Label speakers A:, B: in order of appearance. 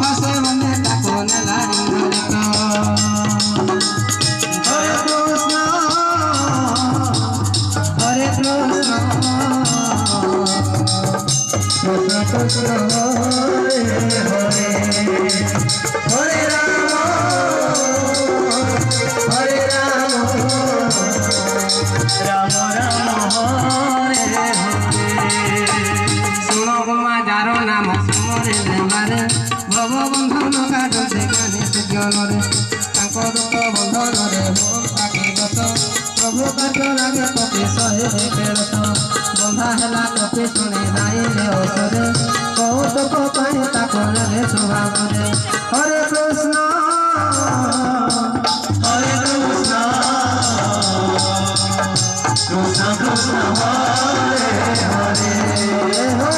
A: फासे बंदे ताको नेला इंद्रजित हरे कृष्ण कृष्ण कृष्ण हरे हरे हरे राम राम राम हरे हरे सुनो गुमा जारो नाम सुमरे देवारे भव बंधन काटो से गाने से ज्ञानरे ताको दुख बंधनरे हो ताके गत प्रभु कार्य लागे कपि सहे बेरत बंधा हेला कपि शुणे नाइले असरे कौतुक पाई ताको नेले स्वभावरे हरे कृष्ण कृष्ण कृष्ण हरे हरे हो